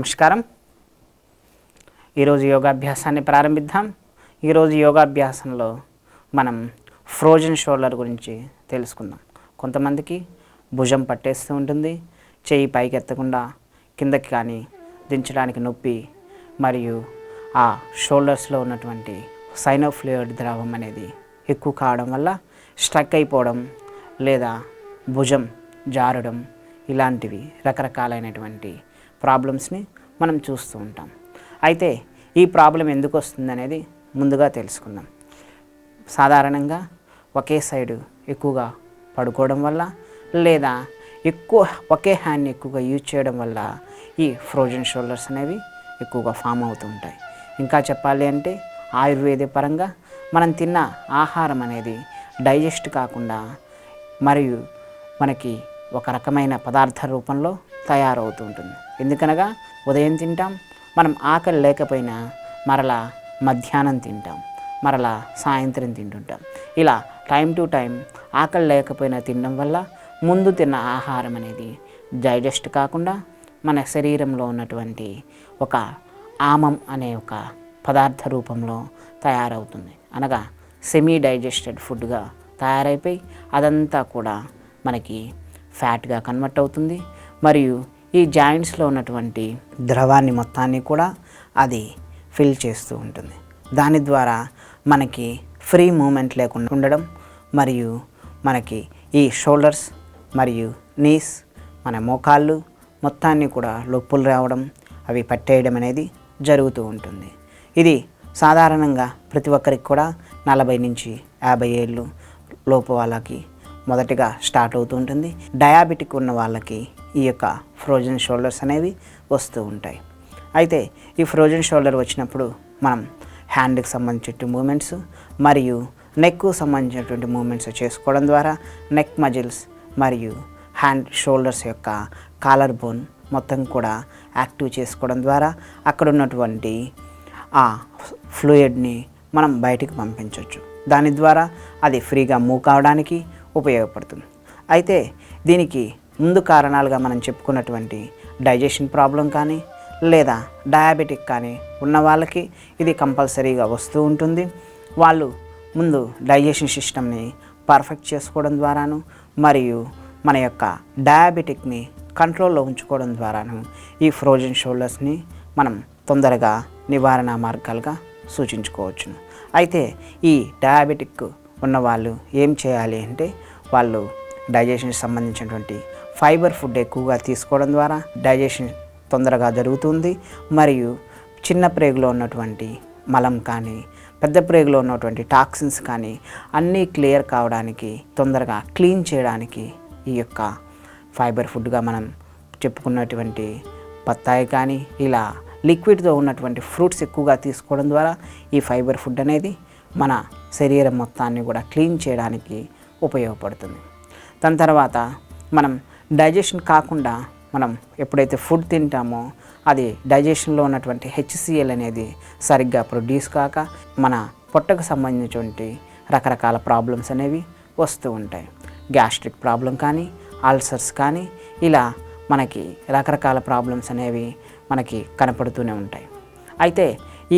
నమస్కారం. ఈరోజు యోగాభ్యాసాన్ని ప్రారంభిద్దాం. ఈరోజు యోగాభ్యాసంలో మనం ఫ్రోజన్ షోల్డర్ గురించి తెలుసుకుందాం. కొంతమందికి భుజం పట్టేస్తూ ఉంటుంది, చెయ్యి పైకి ఎత్తకుండా కిందకి కానీ దించడానికి నొప్పి, మరియు ఆ షోల్డర్స్లో ఉన్నటువంటి సైనోఫ్లూయిడ్ ద్రవం అనేది ఎక్కువ కావడం వల్ల స్ట్రక్ అయిపోవడం లేదా భుజం జారడం ఇలాంటివి రకరకాలైనటువంటి ప్రాబ్లమ్స్ని మనం చూస్తూ ఉంటాం. అయితే ఈ ప్రాబ్లం ఎందుకు వస్తుంది అనేది ముందుగా తెలుసుకుందాం. సాధారణంగా ఒకే సైడు ఎక్కువగా పడుకోవడం వల్ల లేదా ఒకే హ్యాండ్ని ఎక్కువగా యూజ్ చేయడం వల్ల ఈ ఫ్రోజన్ షోల్డర్స్ అనేవి ఎక్కువగా ఫామ్ అవుతూ ఉంటాయి. ఇంకా చెప్పాలి అంటే ఆయుర్వేద పరంగా మనం తిన్న ఆహారం అనేది డైజెస్ట్ కాకుండా మరియు మనకి ఒక రకమైన పదార్థ రూపంలో తయారవుతూ ఉంటుంది. ఎందుకనగా ఉదయం తింటాం, మనం ఆకలి లేకపోయినా మరలా మధ్యాహ్నం తింటాం, మరలా సాయంత్రం తింటుంటాం. ఇలా టైం టు టైం ఆకలి లేకపోయినా తినడం వల్ల ముందు తిన్న ఆహారం అనేది డైజెస్ట్ కాకుండా మన శరీరంలో ఉన్నటువంటి ఒక ఆమం అనే ఒక పదార్థ రూపంలో తయారవుతుంది. అనగా సెమీ డైజెస్టెడ్ ఫుడ్గా తయారైపోయి అదంతా కూడా మనకి ఫ్యాట్గా కన్వర్ట్ అవుతుంది. మరియు ఈ జాయింట్స్లో ఉన్నటువంటి ద్రవాన్ని మొత్తాన్ని కూడా అది ఫిల్ చేస్తూ ఉంటుంది. దాని ద్వారా మనకి ఫ్రీ మూమెంట్ లేకుండా ఉండడం మరియు మనకి ఈ షోల్డర్స్ మరియు నీస్ మన మోకాళ్ళు మొత్తాన్ని కూడా నొప్పులు రావడం, అవి పట్టేయడం అనేది జరుగుతూ ఉంటుంది. ఇది సాధారణంగా ప్రతి ఒక్కరికి కూడా 40 నుంచి 50 ఏళ్ళు లోపు వాళ్ళకి మొదటిగా స్టార్ట్ అవుతూ ఉంటుంది. డయాబెటిక్ ఉన్న వాళ్ళకి ఈ యొక్క ఫ్రోజన్ షోల్డర్స్ అనేవి వస్తూ ఉంటాయి. అయితే ఈ ఫ్రోజన్ షోల్డర్ వచ్చినప్పుడు మనం హ్యాండ్కి సంబంధించిన మూమెంట్స్ మరియు నెక్కు సంబంధించినటువంటి మూమెంట్స్ చేసుకోవడం ద్వారా నెక్ మజిల్స్ మరియు హ్యాండ్ షోల్డర్స్ యొక్క కాలర్ బోన్ మొత్తం కూడా యాక్టివ్ చేసుకోవడం ద్వారా అక్కడ ఉన్నటువంటి ఆ ఫ్లూయిడ్ని మనం బయటికి పంపించవచ్చు. దాని ద్వారా అది ఫ్రీగా మూవ్ కావడానికి ఉపయోగపడుతుంది. అయితే దీనికి ముందు కారణాలుగా మనం చెప్పుకున్నటువంటి డైజెషన్ ప్రాబ్లం కానీ లేదా డయాబెటిక్ కానీ ఉన్న వాళ్ళకి ఇది కంపల్సరీగా వస్తూ ఉంటుంది. వాళ్ళు ముందు డైజెషన్ సిస్టమ్ని పర్ఫెక్ట్ చేసుకోవడం ద్వారాను మరియు మన యొక్క డయాబెటిక్ని కంట్రోల్లో ఉంచుకోవడం ద్వారాను ఈ ఫ్రోజన్ షోల్డర్స్ని మనం తొందరగా నివారణ మార్గాలుగా సూచించుకోవచ్చును. అయితే ఈ డయాబెటిక్ ఉన్నవాళ్ళు ఏం చేయాలి అంటే వాళ్ళు డైజెషన్కి సంబంధించినటువంటి ఫైబర్ ఫుడ్ ఎక్కువగా తీసుకోవడం ద్వారా డైజెషన్ తొందరగా జరుగుతుంది. మరియు చిన్న ప్రేగులో ఉన్నటువంటి మలం కానీ పెద్ద ప్రేగులో ఉన్నటువంటి టాక్సిన్స్ కానీ అన్నీ క్లియర్ కావడానికి తొందరగా క్లీన్ చేయడానికి ఈ యొక్క ఫైబర్ ఫుడ్గా మనం చెప్పుకున్నటువంటి బత్తాయి కానీ ఇలా లిక్విడ్తో ఉన్నటువంటి ఫ్రూట్స్ ఎక్కువగా తీసుకోవడం ద్వారా ఈ ఫైబర్ ఫుడ్ అనేది మన శరీరం మొత్తాన్ని కూడా క్లీన్ చేయడానికి ఉపయోగపడుతుంది. దాని తర్వాత మనం డైజెషన్ కాకుండా మనం ఎప్పుడైతే ఫుడ్ తింటామో అది డైజెషన్లో ఉన్నటువంటి HCl అనేది సరిగ్గా ప్రొడ్యూస్ కాక మన పొట్టకు సంబంధించినటువంటి రకరకాల ప్రాబ్లమ్స్ అనేవి వస్తూ ఉంటాయి. గ్యాస్ట్రిక్ ప్రాబ్లం కానీ అల్సర్స్ కానీ ఇలా మనకి రకరకాల ప్రాబ్లమ్స్ అనేవి మనకి కనపడుతూనే ఉంటాయి. అయితే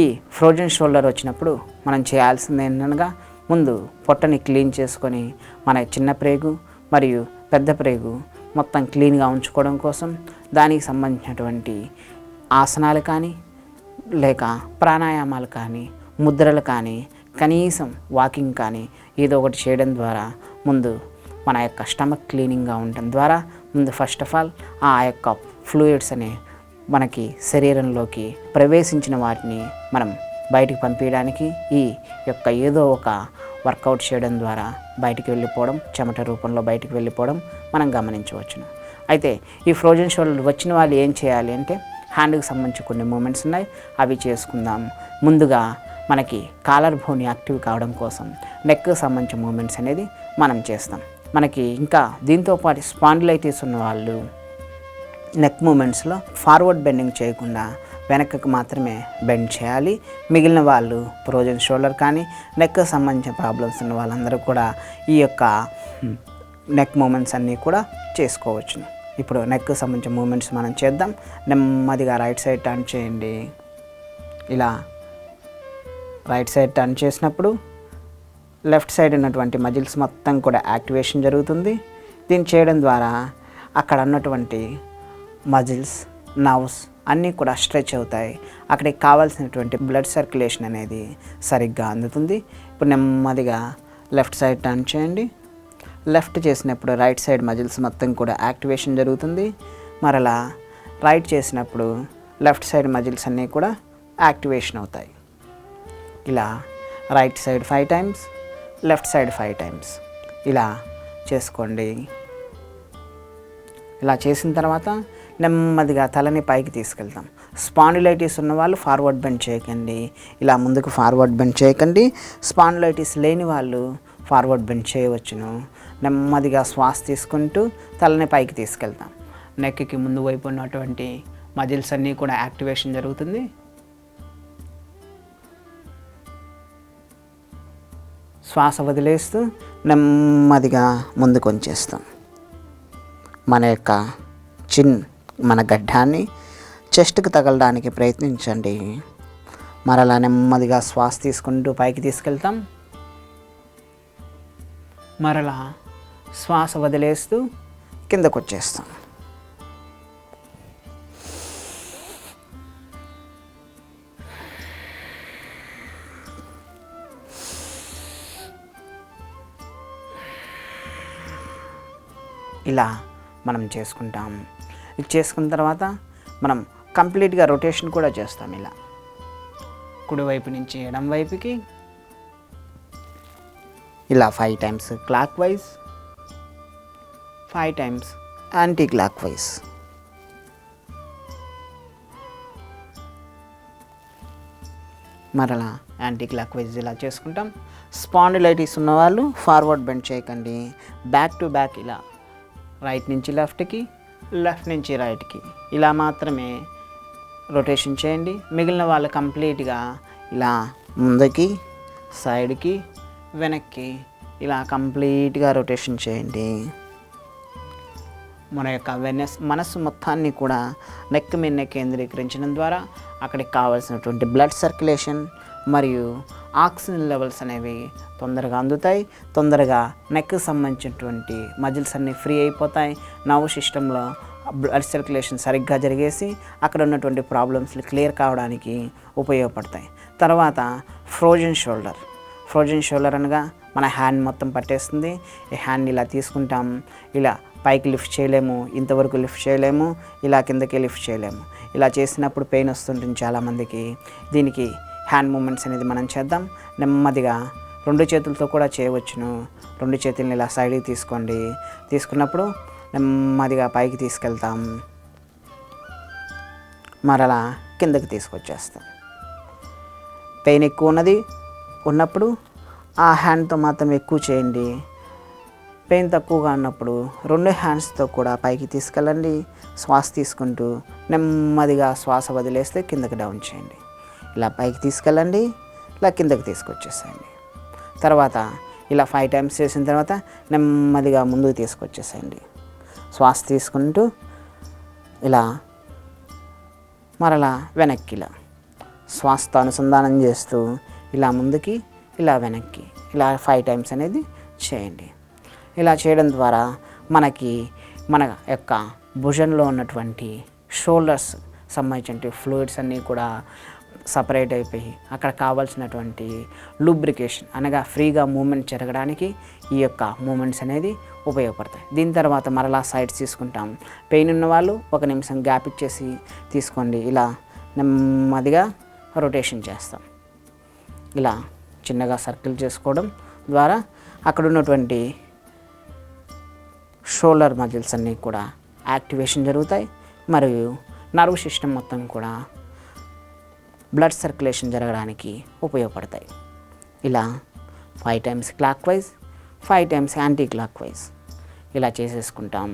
ఈ ఫ్రోజన్ షోల్డర్ వచ్చినప్పుడు మనం చేయాల్సింది ఏంటనగా ముందు పొట్టని క్లీన్ చేసుకొని మన చిన్న ప్రేగు మరియు పెద్ద ప్రేగు మొత్తం క్లీన్గా ఉంచుకోవడం కోసం దానికి సంబంధించినటువంటి ఆసనాలు కానీ లేక ప్రాణాయామాలు కానీ ముద్రలు కానీ కనీసం వాకింగ్ కానీ ఏదో ఒకటి చేయడం ద్వారా ముందు మన యొక్క స్టమక్ క్లీనింగ్గా ఉండడం ద్వారా ముందు ఫస్ట్ ఆఫ్ ఆల్ ఆ యొక్క ఫ్లూయిడ్స్ అనే మనకి శరీరంలోకి ప్రవేశించిన వాటిని మనం బయటికి పంపించడానికి ఈ యొక్క ఏదో ఒక వర్కౌట్ చేయడం ద్వారా బయటికి వెళ్ళిపోవడం, చెమట రూపంలో బయటికి వెళ్ళిపోవడం మనం గమనించవచ్చును. అయితే ఈ ఫ్రోజన్ షోల్డర్ వచ్చిన వాళ్ళు ఏం చేయాలి అంటే హ్యాండ్కి సంబంధించి కొన్ని మూమెంట్స్ ఉన్నాయి, అవి చేసుకుందాం. ముందుగా మనకి కాలర్ బోన్ యాక్టివ్ కావడం కోసం నెక్కి సంబంధించిన మూమెంట్స్ అనేది మనం చేస్తాం. మనకి ఇంకా దీంతో పాటు స్పాండిలైటిస్ ఉన్న వాళ్ళు నెక్ మూమెంట్స్లో ఫార్వర్డ్ బెండింగ్ చేయకుండా వెనక్కి మాత్రమే బెండ్ చేయాలి. మిగిలిన వాళ్ళు ఫ్రోజన్ షోల్డర్ కానీ నెక్కి సంబంధించిన ప్రాబ్లమ్స్ ఉన్న వాళ్ళందరూ కూడా ఈ యొక్క నెక్ మూమెంట్స్ అన్నీ కూడా చేసుకోవచ్చు. ఇప్పుడు నెక్ సంబంధించిన మూమెంట్స్ మనం చేద్దాం. నెమ్మదిగా రైట్ సైడ్ టర్న్ చేయండి. ఇలా రైట్ సైడ్ టర్న్ చేసినప్పుడు లెఫ్ట్ సైడ్ ఉన్నటువంటి మజిల్స్ మొత్తం కూడా యాక్టివేషన్ జరుగుతుంది. దీన్ని చేయడం ద్వారా అక్కడ ఉన్నటువంటి మజిల్స్, నర్వ్స్ అన్నీ కూడా స్ట్రెచ్ అవుతాయి. అక్కడికి కావాల్సినటువంటి బ్లడ్ సర్క్యులేషన్ అనేది సరిగ్గా అందుతుంది. ఇప్పుడు నెమ్మదిగా లెఫ్ట్ సైడ్ టర్న్ చేయండి. లెఫ్ట్ చేసినప్పుడు రైట్ సైడ్ మజిల్స్ మొత్తం కూడా యాక్టివేషన్ జరుగుతుంది. మరలా రైట్ చేసినప్పుడు లెఫ్ట్ సైడ్ మజిల్స్ అన్నీ కూడా యాక్టివేషన్ అవుతాయి. ఇలా right side 5 times, left side 5 times ఇలా చేసుకోండి. ఇలా చేసిన తర్వాత నెమ్మదిగా తలని పైకి తీసుకెళ్తాం. స్పాండిలైటిస్ ఉన్నవాళ్ళు ఫార్వర్డ్ బెండ్ చేయకండి. ఇలా ముందుకు ఫార్వర్డ్ బెండ్ చేయకండి. స్పాండిలైటిస్ లేని వాళ్ళు ఫార్వర్డ్ బెండ్ చేయవచ్చును. నెమ్మదిగా శ్వాస తీసుకుంటూ తలని పైకి తీసుకెళ్తాం. నెక్కి ముందు వైపు ఉన్నటువంటి మజిల్స్ అన్నీ కూడా యాక్టివేషన్ జరుగుతుంది. శ్వాస వదిలేస్తూ నెమ్మదిగా ముందుకు వంచేస్తాం. మన యొక్క మన గడ్డాన్ని చెస్ట్కి తగలడానికి ప్రయత్నించండి. మరలా నెమ్మదిగా శ్వాస తీసుకుంటూ పైకి తీసుకెళ్తాం. మరలా శ్వాస వదిలేస్తూ కిందకు వచ్చేస్తాం. ఇలా మనం చేసుకుంటాం. ఇది చేసుకున్న తర్వాత మనం కంప్లీట్గా రొటేషన్ కూడా చేస్తాం. ఇలా కుడివైపు నుంచి ఎడం వైపుకి ఇలా 5 times clock wise, 5 times anti clock wise. మరలా యాంటీ క్లాక్ వైజ్ ఇలా చేసుకుంటాం. స్పాండిలైటిస్ ఉన్నవాళ్ళు ఫార్వర్డ్ బెండ్ చేయకండి. బ్యాక్ టు బ్యాక్ ఇలా రైట్ నుంచి లెఫ్ట్కి, లెఫ్ట్ నుంచి రైట్కి ఇలా మాత్రమే రొటేషన్ చేయండి. మిగిలిన వాళ్ళు కంప్లీట్గా ఇలా ముందుకి, సైడ్కి, వెనక్కి ఇలా కంప్లీట్గా రొటేషన్ చేయండి. మన యొక్క మనస్సు మొత్తాన్ని కూడా నెక్ మీద కేంద్రీకరించడం ద్వారా అక్కడికి కావాల్సినటువంటి బ్లడ్ సర్క్యులేషన్ మరియు ఆక్సిజన్ లెవెల్స్ అనేవి తొందరగా అందుతాయి. తొందరగా నెక్కి సంబంధించినటువంటి మజిల్స్ అన్నీ ఫ్రీ అయిపోతాయి. నర్వ్ సిస్టంలో బ్లడ్ సర్క్యులేషన్ సరిగ్గా జరిగేసి అక్కడ ఉన్నటువంటి ప్రాబ్లమ్స్లు క్లియర్ కావడానికి ఉపయోగపడతాయి. తర్వాత ఫ్రోజన్ షోల్డర్ అనగా మన హ్యాండ్ మొత్తం పట్టేస్తుంది. ఈ హ్యాండ్ ఇలా తీసుకుంటాం. ఇలా పైకి లిఫ్ట్ చేయలేము, ఇంతవరకు లిఫ్ట్ చేయలేము, ఇలా కిందకి లిఫ్ట్ చేయలేము. ఇలా చేసినప్పుడు పెయిన్ వస్తుంటుంది చాలామందికి. దీనికి హ్యాండ్ మూమెంట్స్ అనేది మనం చేద్దాం. నెమ్మదిగా 2 చేతులతో కూడా చేయవచ్చును. 2 చేతుల్ని ఇలా సైడ్కి తీసుకోండి. తీసుకున్నప్పుడు నెమ్మదిగా పైకి తీసుకెళ్తాం. మరలా కిందకి తీసుకొచ్చేస్తాం. పెయిన్ ఎక్కువ ఉన్నప్పుడు ఆ హ్యాండ్తో మాత్రం ఎక్కువ చేయండి. పెయిన్ తక్కువగా ఉన్నప్పుడు 2 హ్యాండ్స్తో కూడా పైకి తీసుకెళ్ళండి. శ్వాస తీసుకుంటూ నెమ్మదిగా శ్వాస వదిలేస్తే కిందకి డౌన్ చేయండి. ఇలా పైకి తీసుకెళ్ళండి, ఇలా కిందకి తీసుకొచ్చేసేయండి. తర్వాత ఇలా 5 టైమ్స్ చేసిన తర్వాత నెమ్మదిగా ముందుకు తీసుకొచ్చేసేయండి. శ్వాస తీసుకుంటూ ఇలా మరలా వెనక్కి ఇలా శ్వాసతో అనుసంధానం చేస్తూ ఇలా ముందుకి, ఇలా వెనక్కి ఇలా 5 టైమ్స్ అనేది చేయండి. ఇలా చేయడం ద్వారా మనకి మన యొక్క భుజంలో ఉన్నటువంటి షోల్డర్స్ సంబంధించిన ఫ్లూయిడ్స్ అన్నీ కూడా సపరేట్ అయిపోయి అక్కడ కావాల్సినటువంటి లూబ్రికేషన్ అనగా ఫ్రీగా మూమెంట్ జరగడానికి ఈ యొక్క మూమెంట్స్ అనేది ఉపయోగపడతాయి. దీని తర్వాత మరలా సైడ్స్ తీసుకుంటాం. పెయిన్ ఉన్న వాళ్ళు 1 నిమిషం గ్యాప్ ఇచ్చేసి తీసుకోండి. ఇలా నెమ్మదిగా రొటేషన్ చేస్తాం. ఇలా చిన్నగా సర్కిల్ చేసుకోవడం ద్వారా అక్కడ ఉన్నటువంటి షోల్డర్ మజిల్స్ అన్నీ కూడా యాక్టివేషన్ జరుగుతాయి. మరియు నర్వ్ సిస్టమ్ మొత్తం కూడా బ్లడ్ సర్క్యులేషన్ జరగడానికి ఉపయోగపడతాయి. ఇలా 5 times clock wise, 5 times anti clock wise ఇలా చేసేసుకుంటాం.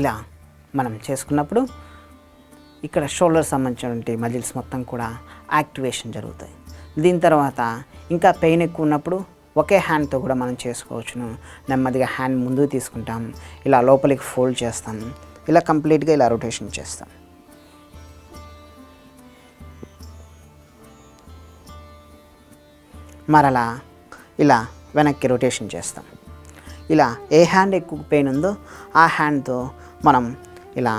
ఇలా మనం చేసుకున్నప్పుడు ఇక్కడ షోల్డర్ సంబంధించినటువంటి మజిల్స్ మొత్తం కూడా యాక్టివేషన్ జరుగుతాయి. దీని తర్వాత ఇంకా పెయిన్ ఎక్కువ ఉన్నప్పుడు ఒకే హ్యాండ్తో కూడా మనం చేసుకోవచ్చును. నెమ్మదిగా హ్యాండ్ ముందుకు తీసుకుంటాం, ఇలా లోపలికి ఫోల్డ్ చేస్తాం, ఇలా కంప్లీట్గా ఇలా రొటేషన్ చేస్తాం. మరలా ఇలా వెనక్కి రొటేషన్ చేస్తాం. ఇలా ఏ హ్యాండ్ ఎక్కువ పెయిన్ ఉందో ఆ హ్యాండ్తో మనం ఇలా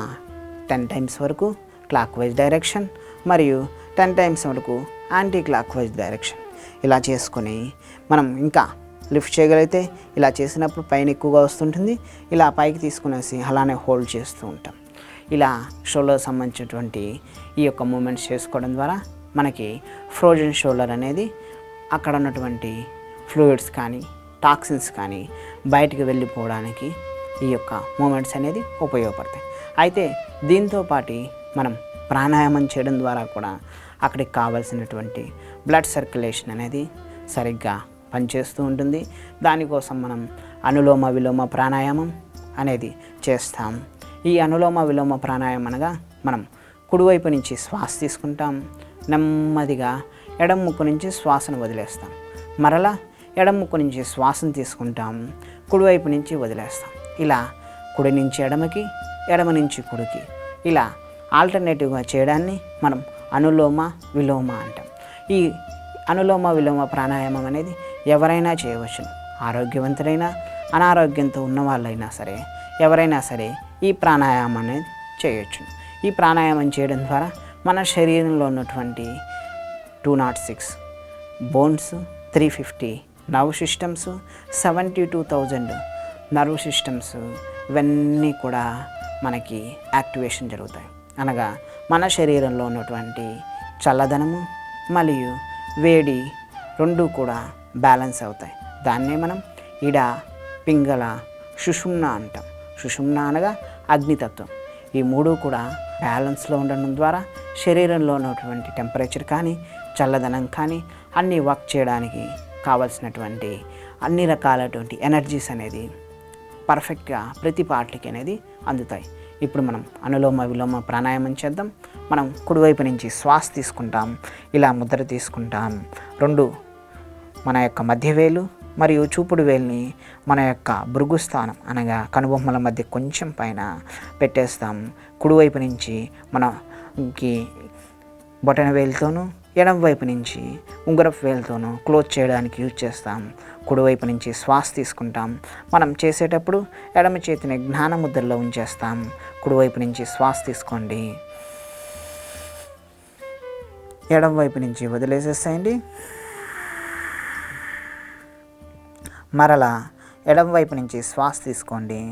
10 టైమ్స్ వరకు క్లాక్ వైజ్ డైరెక్షన్ మరియు 10 టైమ్స్ వరకు యాంటీ క్లాక్ వైజ్ డైరెక్షన్ ఇలా చేసుకొని మనం ఇంకా లిఫ్ట్ చేయగలిగితే ఇలా చేసినప్పుడు పైన ఎక్కువగా వస్తుంటుంది. ఇలా పైకి తీసుకునేసి అలానే హోల్డ్ చేస్తూ ఉంటాం. ఇలా షోల్డర్ సంబంధించినటువంటి ఈ యొక్క మూమెంట్స్ చేసుకోవడం ద్వారా మనకి ఫ్రోజన్ షోల్డర్ అనేది అక్కడ ఉన్నటువంటి ఫ్లూయిడ్స్ కానీ టాక్సిన్స్ కానీ బయటికి వెళ్ళిపోవడానికి ఈ యొక్క మూమెంట్స్ అనేది ఉపయోగపడతాయి. అయితే దీంతోపాటు మనం ప్రాణాయామం చేయడం ద్వారా కూడా అక్కడికి కావాల్సినటువంటి బ్లడ్ సర్క్యులేషన్ అనేది సరిగ్గా పనిచేస్తూ ఉంటుంది. దానికోసం మనం అనులోమ విలోమ ప్రాణాయామం అనేది చేస్తాం. ఈ అనులోమ విలోమ ప్రాణాయామం అనగా మనం కుడివైపు నుంచి శ్వాస తీసుకుంటాం, నెమ్మదిగా ఎడమ ముక్కు నుంచి శ్వాసను వదిలేస్తాం, మరలా ఎడమ ముక్కు నుంచి శ్వాసను తీసుకుంటాం, కుడివైపు నుంచి వదిలేస్తాం. ఇలా కుడి నుంచి ఎడమకి, ఎడమ నుంచి కుడికి ఇలా ఆల్టర్నేటివ్గా చేయడాన్ని మనం అనులోమ విలోమ అంటాం. ఈ అనులోమ విలోమ ప్రాణాయామం అనేది ఎవరైనా చేయవచ్చు. ఆరోగ్యవంతులైనా అనారోగ్యంతో ఉన్న వాళ్ళైనా సరే ఎవరైనా సరే ఈ ప్రాణాయామం అనేది చేయొచ్చు. ఈ ప్రాణాయామం చేయడం ద్వారా మన శరీరంలో ఉన్నటువంటి 206 bones, 350 nerve systems, 72,000 nerve systems ఇవన్నీ కూడా మనకి యాక్టివేషన్ జరుగుతాయి. అనగా మన శరీరంలో ఉన్నటువంటి చల్లదనము మరియు వేడి రెండు కూడా బ్యాలెన్స్ అవుతాయి. దాన్నే మనం ఇడ, పింగళ, సుషుమ్న అంటాం. సుషుమ్న అనగా అగ్నితత్వం. ఈ మూడు కూడా బ్యాలెన్స్లో ఉండడం ద్వారా శరీరంలో ఉన్నటువంటి టెంపరేచర్ కానీ చల్లదనం కానీ అన్నీ వర్క్ చేయడానికి కావలసినటువంటి అన్ని రకాలటువంటి ఎనర్జీస్ అనేది పర్ఫెక్ట్గా ప్రతి పార్ట్కి అనేది అందుతాయి. ఇప్పుడు మనం అనులోమ విలోమ ప్రాణాయామం చేద్దాం. మనం కుడివైపు నుంచి శ్వాస తీసుకుంటాం, ఇలా ముద్ర తీసుకుంటాం. రెండు మన యొక్క మధ్యవేలు మరియు చూపుడు వేలుని మన యొక్క భృగు స్థానం అనగా కనుబొమ్మల మధ్య కొంచెం పైన పెట్టేస్తాం. కుడివైపు నుంచి మనకి బొటన వేలుతోనూ ఎడమ వైపు నుంచి ఉంగరపు వేలుతోనూ క్లోజ్ చేయడానికి యూజ్ చేస్తాం. కుడివైపు నుంచి శ్వాస తీసుకుంటాం. మనం చేసేటప్పుడు ఎడమ చేతిని జ్ఞాన ముద్రలో ఉంచేస్తాం. కుడివైపు నుంచి శ్వాస తీసుకోండి, ఎడమ వైపు నుంచి వదిలేసేసేయండి. మరలా ఎడమ వైపు నుంచి శ్వాస తీసుకోండి,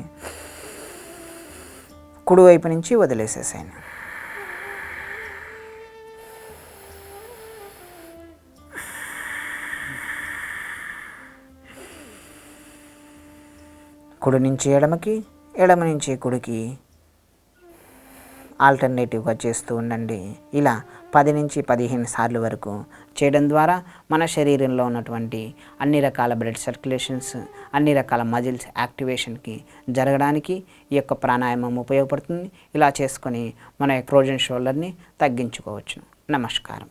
కుడివైపు నుంచి వదిలేసేసేయండి. కుడి నుంచి ఎడమకి, ఎడమ నుంచి కుడికి ఆల్టర్నేటివ్గా చేస్తూ ఉండండి. ఇలా 10 నుంచి 15 సార్లు వరకు చేయడం ద్వారా మన శరీరంలో ఉన్నటువంటి అన్ని రకాల బ్లడ్ సర్క్యులేషన్స్, అన్ని రకాల మజిల్స్ యాక్టివేషన్కి జరగడానికి ఈ యొక్క ప్రాణాయామం ఉపయోగపడుతుంది. ఇలా చేసుకొని మన ఫ్రోజన్ షోల్డర్ని తగ్గించుకోవచ్చు. నమస్కారం.